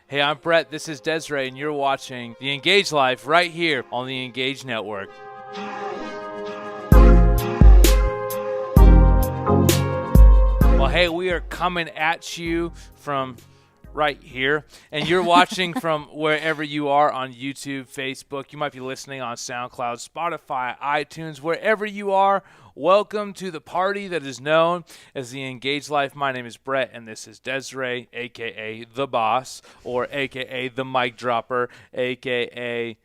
Hey, I'm Brett. This is Desiree, and you're watching The Engage Life right here on the Engage Network. Well, hey, we are coming at you from right here, and you're watching from wherever you are on YouTube, Facebook. You might be listening on SoundCloud, Spotify, iTunes, wherever you are. Welcome to the party that is known as the Engage Life. My name is Brett, and this is Desiree, a.k.a. The Boss, or a.k.a. The Mic Dropper, a.k.a.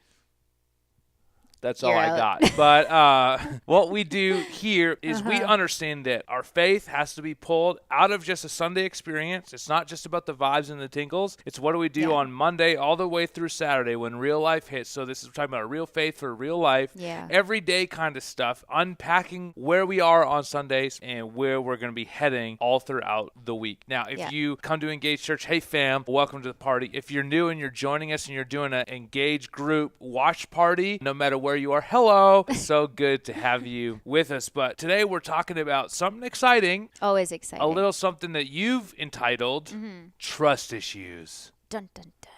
That's all I got. But what we do here is we understand that our faith has to be pulled out of just a Sunday experience. It's not just about the vibes and the tingles. It's what do we do on Monday all the way through Saturday when real life hits. So this is talking about real faith for real life, everyday kind of stuff, unpacking where we are on Sundays and where we're going to be heading all throughout the week. Now, if you come to Engage Church, hey fam, welcome to the party. If you're new and you're joining us and you're doing an Engage group watch party, no matter where you are, hello. So good to have you with us. But today we're talking about something exciting. Always exciting. A little something that you've entitled Trust Issues. Dun, dun, dun.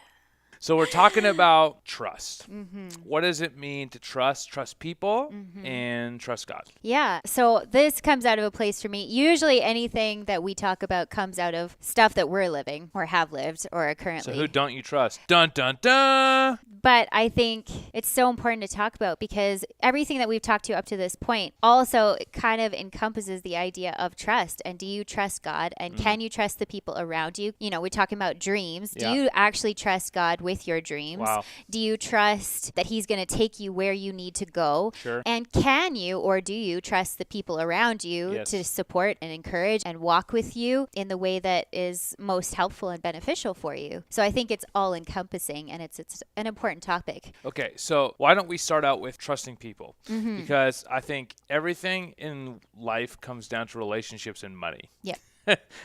So we're talking about trust. What does it mean to trust? Trust people and trust God. Yeah. So this comes out of a place for me. Usually anything that we talk about comes out of stuff that we're living or have lived or are currently. So who don't you trust? Dun, dun, dun. But I think it's so important to talk about because everything that we've talked to up to this point also kind of encompasses the idea of trust. And do you trust God? And can you trust the people around you? You know, we're talking about dreams. Do you actually trust God with your dreams? Wow. Do you trust that he's going to take you where you need to go? Sure. And can you or do you trust the people around you to support and encourage and walk with you in the way that is most helpful and beneficial for you? So I think it's all encompassing and it's an important topic. Okay, so why don't we start out with trusting people? Because I think everything in life comes down to relationships and money. Yeah.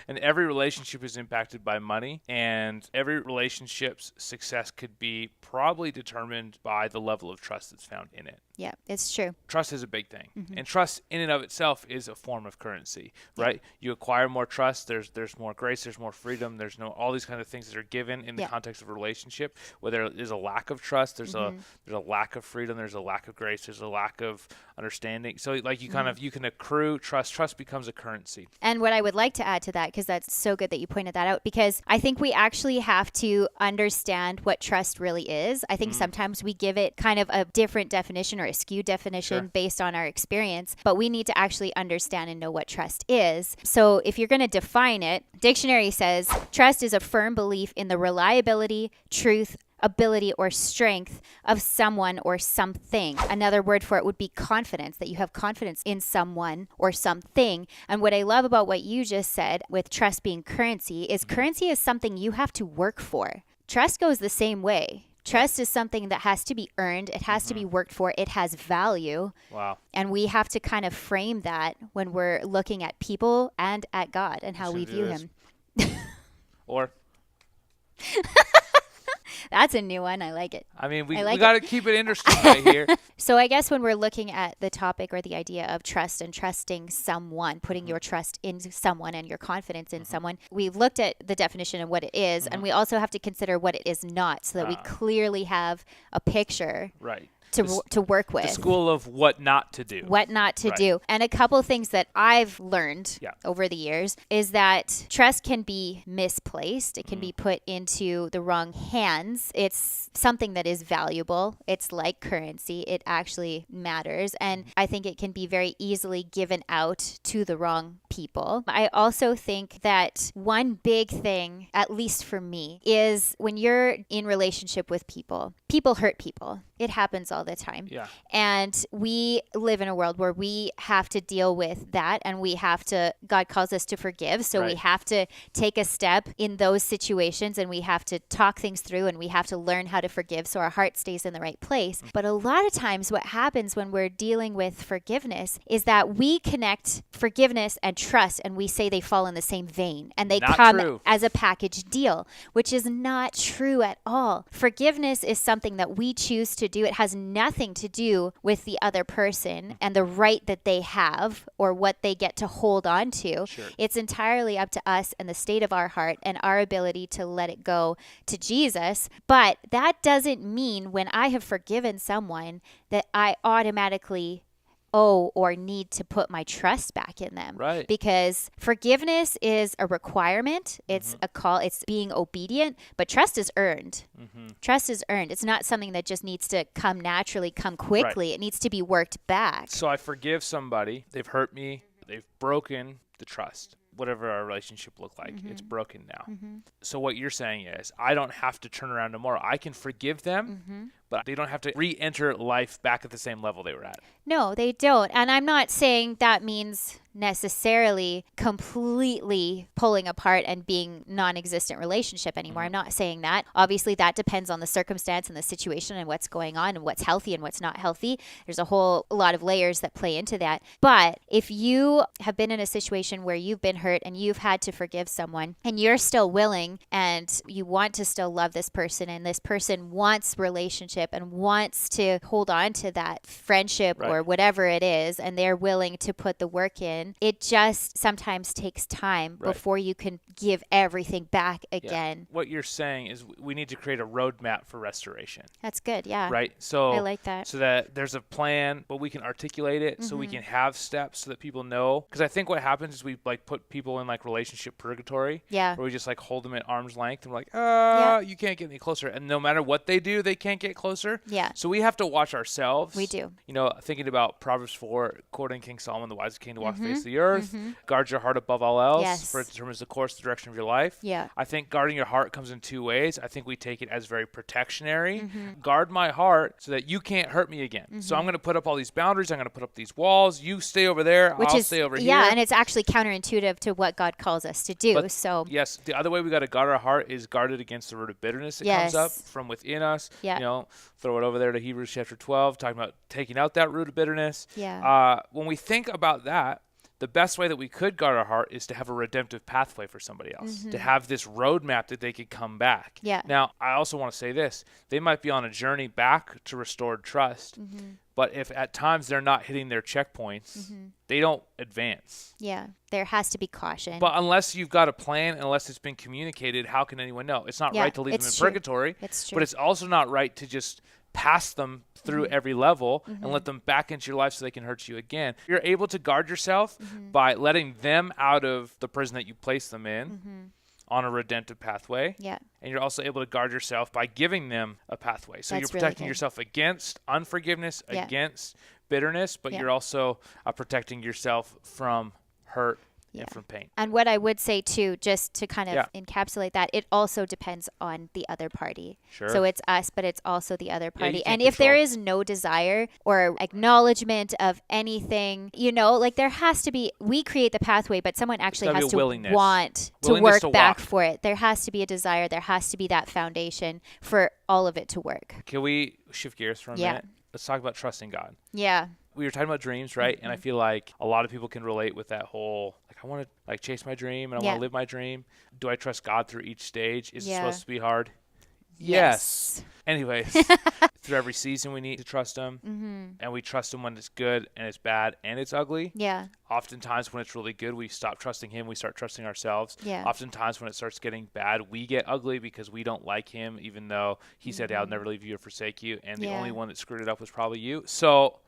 And every relationship is impacted by money, and every relationship's success could be probably determined by the level of trust that's found in it. Yeah, it's true. Trust is a big thing. And trust in and of itself is a form of currency, right? You acquire more trust, there's more grace, there's more freedom, there's all these kind of things that are given in the context of a relationship. Where there is a lack of trust, there's a lack of freedom, there's a lack of grace, there's a lack of understanding. So like you you can accrue trust. Trust becomes a currency. And what I would like to add to that, because that's so good that you pointed that out, because I think we actually have to understand what trust really is. I think sometimes we give it kind of a different definition or a skewed definition based on our experience, but we need to actually understand and know what trust is. So if you're going to define it, dictionary says trust is a firm belief in the reliability, truth, ability, or strength of someone or something. Another word for it would be confidence, that you have confidence in someone or something. And what I love about what you just said with trust being currency is something you have to work for. Trust goes the same way. Trust is something that has to be earned. It has to be worked for. It has value. Wow. And we have to kind of frame that when we're looking at people and at God and how we view him. Or... That's a new one. I like it. I mean, we got to keep it interesting right here. So I guess when we're looking at the topic or the idea of trust and trusting someone, putting your trust in someone and your confidence in someone, we've looked at the definition of what it is, and we also have to consider what it is not so that we clearly have a picture. Right. To work with. The school of what not to do. What not to do. And a couple things that I've learned over the years is that trust can be misplaced. It can be put into the wrong hands. It's something that is valuable. It's like currency. It actually matters. And I think it can be very easily given out to the wrong people. I also think that one big thing, at least for me, is when you're in relationship with people, people hurt people. It happens all the time. Yeah. And we live in a world where we have to deal with that, and God calls us to forgive. So we have to take a step in those situations, and we have to talk things through, and we have to learn how to forgive so our heart stays in the right place. But a lot of times what happens when we're dealing with forgiveness is that we connect forgiveness and trust and we say they fall in the same vein and they Not come true. as a package deal, which is not true at all. Forgiveness is something that we choose to do. It has nothing to do with the other person and the right that they have or what they get to hold on to. Sure. It's entirely up to us and the state of our heart and our ability to let it go to Jesus. But that doesn't mean when I have forgiven someone that I automatically owe or need to put my trust back in them. Right. Because forgiveness is a requirement. It's a call. It's being obedient, but trust is earned. Trust is earned. It's not something that just needs to come naturally, come quickly. It needs to be worked back. So I forgive somebody. They've hurt me. They've broken the trust. Whatever our relationship looked like, it's broken now. So what you're saying is I don't have to turn around tomorrow. I can forgive them, but they don't have to re-enter life back at the same level they were at. No, they don't. And I'm not saying that means necessarily completely pulling apart and being non-existent relationship anymore. I'm not saying that. Obviously, that depends on the circumstance and the situation and what's going on and what's healthy and what's not healthy. There's a whole lot of layers that play into that. But if you have been in a situation where you've been hurt and you've had to forgive someone and you're still willing and you want to still love this person and this person wants relationship and wants to hold on to that friendship or whatever it is, and they're willing to put the work in, it just sometimes takes time before you can give everything back again. What you're saying is we need to create a roadmap for restoration. That's good. Yeah. Right. So I like that. So that there's a plan, but we can articulate it so we can have steps so that people know. Because I think what happens is we like put people in like relationship purgatory. Yeah. Where we just like hold them at arm's length and we're like, you can't get any closer. And no matter what they do, they can't get closer. Yeah. So we have to watch ourselves. We do. You know, thinking about Proverbs 4, quoting King Solomon, the wisest king to walk the face of the earth. Guard your heart above all else, for it determines the course, the direction of your life. Yeah. I think guarding your heart comes in two ways. I think we take it as very protectionary. Guard my heart so that you can't hurt me again. So I'm going to put up all these boundaries. I'm going to put up these walls. You stay over there. I'll stay over here. Yeah, and it's actually counterintuitive to what God calls us to do. But so yes, the other way we got to guard our heart is guard it against the root of bitterness that comes up from within us. Yeah. You know, throw it over there to Hebrews chapter 12, talking about taking out that root of bitterness. Yeah. When we think about that, the best way that we could guard our heart is to have a redemptive pathway for somebody else, to have this roadmap that they could come back. Yeah. Now, I also want to say this. They might be on a journey back to restored trust, but if at times they're not hitting their checkpoints, they don't advance. Yeah. There has to be caution. But unless you've got a plan, unless it's been communicated, how can anyone know? It's not right to leave them in purgatory, It's true. but it's also not right to just pass them through every level and let them back into your life so they can hurt you again. You're able to guard yourself by letting them out of the prison that you place them in on a redemptive pathway. Yeah. And you're also able to guard yourself by giving them a pathway. So That's you're really protecting good. yourself against unforgiveness, against bitterness, but you're also protecting yourself from hurt and from pain. And what I would say too, just to kind of encapsulate that, it also depends on the other party. Sure. So it's us, but it's also the other party. you And can't if there control. is no desire or acknowledgement of anything, you know, like there has to be, we create the pathway, but someone actually gotta be has a to willingness. want to Willingness work to back walk. for it. There has to be a desire. There has to be that foundation for all of it to work. Can we shift gears for a Yeah. minute? Let's talk about trusting God. Yeah. We were talking about dreams, right? And I feel like a lot of people can relate with that whole, like, I want to like chase my dream and I want to live my dream. Do I trust God through each stage? Is it supposed to be hard? Yes. Anyways, through every season we need to trust him. And we trust him when it's good and it's bad and it's ugly. Yeah. Oftentimes when it's really good, we stop trusting him. We start trusting ourselves. Yeah. Oftentimes when it starts getting bad, we get ugly because we don't like him, even though he said, I'll never leave you or forsake you. And the only one that screwed it up was probably you. So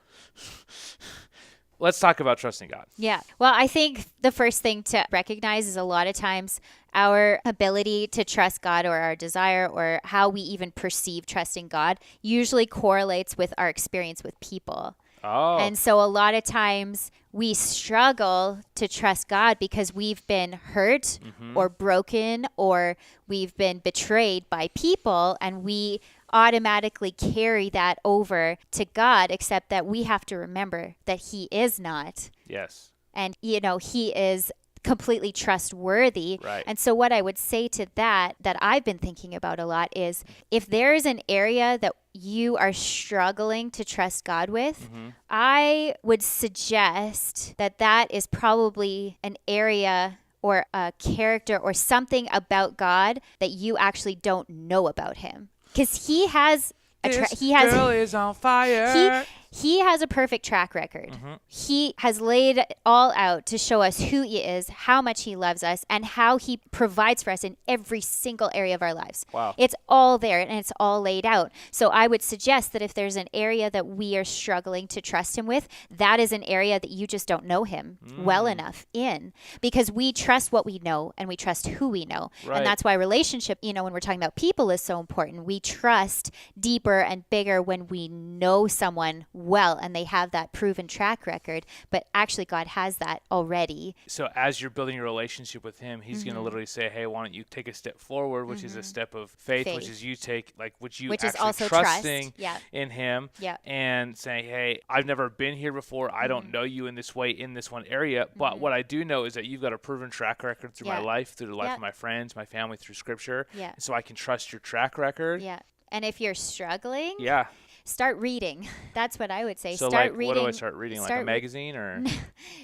let's talk about trusting God. Yeah. Well, I think the first thing to recognize is a lot of times our ability to trust God or our desire or how we even perceive trusting God usually correlates with our experience with people. Oh. And so a lot of times we struggle to trust God because we've been hurt or broken or we've been betrayed by people, and we automatically carry that over to God, except that we have to remember that he is not. Yes. And, you know, he is completely trustworthy. Right. And so what I would say to that I've been thinking about a lot is if there's an area that you are struggling to trust God with, I would suggest that is probably an area or a character or something about God that you actually don't know about him. Because he has girl is on fire. He has a perfect track record. He has laid it all out to show us who he is, how much he loves us, and how he provides for us in every single area of our lives. Wow. It's all there and it's all laid out. So I would suggest that if there's an area that we are struggling to trust him with, that is an area that you just don't know him well enough in, because we trust what we know and we trust who we know. Right. And that's why relationship, when we're talking about people, is so important. We trust deeper and bigger when we know someone well and they have that proven track record, but actually God has that already. So as you're building your relationship with him, he's going to literally say, hey, why don't you take a step forward, which is a step of faith, which is you take, which is actually also trusting trust. in him Yeah. and saying, hey, I've never been here before. I don't know you in this way, in this one area. But what I do know is that you've got a proven track record through my life, through the life of my friends, my family, through scripture. Yeah. So I can trust your track record. Yeah. And if you're struggling, Yeah. start reading. That's what I would say. So Start reading. what do I start reading? Like a magazine or?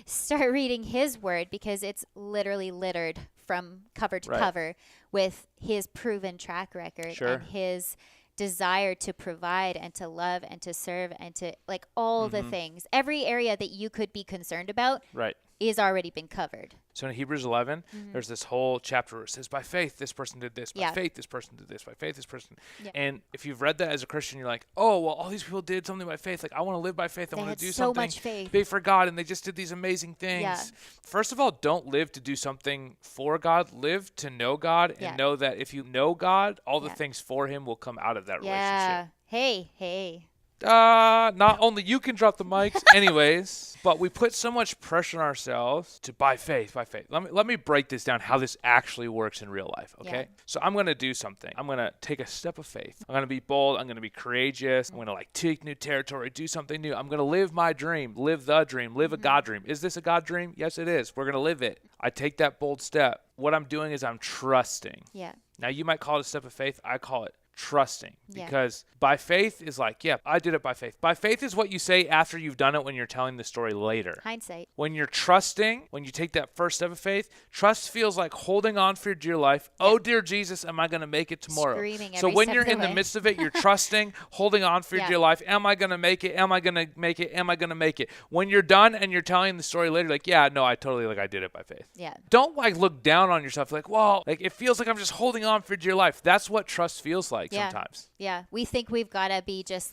Start reading his word, because it's literally littered from cover to Right. cover with his proven track record and his desire to provide and to love and to serve and to all the things. Every area that you could be concerned about Right. is already been covered. So in Hebrews 11, there's this whole chapter where it says, by faith, this person did this. By Yeah. faith, this person did this. By faith, this person. Yeah. And if you've read that as a Christian, you're like, oh, well, all these people did something by faith. Like, I want to live by faith. I They want had to do so something much faith. big for God. And they just did these amazing things. Yeah. First of all, don't live to do something for God. Live to know God and know that if you know God, all the things for him will come out of that relationship. Hey. Not only you can drop the mics anyways, but we put so much pressure on ourselves to by faith. Let me break this down, how this actually works in real life, okay? Yeah. So I'm going to do something. I'm going to take a step of faith. I'm going to be bold. I'm going to be courageous. I'm going to take new territory, do something new. I'm going to live my dream, live the dream, live a God dream. Is this a God dream? Yes, it is. We're going to live it. I take that bold step. What I'm doing is I'm trusting. Yeah. Now, you might call it a step of faith. I call it trusting, Yeah. because by faith is like, yeah, I did it by faith. By faith is what you say after you've done it when you're telling the story later. Hindsight. When you're trusting, when you take that first step of faith, trust feels like holding on for dear life. Oh, dear Jesus, am I going to make it tomorrow? Screaming So every when step you're of the in the way. midst of it, you're trusting, holding on for Yeah. dear life. Am I going to make it? Am I going to make it? Am I going to make it? When you're done and you're telling the story later, like, yeah, no, I totally, I did it by faith. Yeah. Don't look down on yourself like, well, it feels like I'm just holding on for dear life. That's what trust feels like sometimes. Yeah, we think we've got to be just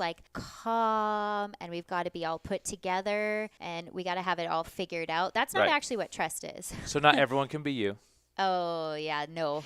calm and we've got to be all put together and we got to have it all figured out. That's not Right. actually what trust is. So not everyone can be you. Oh, yeah, no.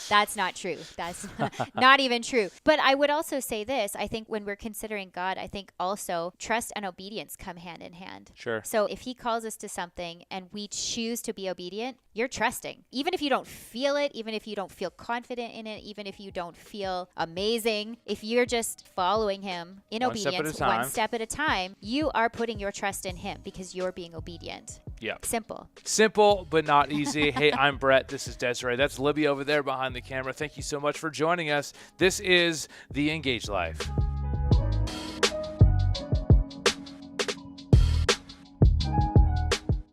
That's not true. That's not even true. But I would also say this. I think when we're considering God, I think also trust and obedience come hand in hand. Sure. So if he calls us to something and we choose to be obedient, you're trusting. Even if you don't feel it, even if you don't feel confident in it, even if you don't feel amazing, if you're just following him in One step at a obedience, time. one step at a time, you are putting your trust in him because you're being obedient. Yeah. Simple. Simple, but not easy. Hey, I'm Brett. This is Desiree. That's Libby over there behind the camera. Thank you so much for joining us. This is The Engaged Life.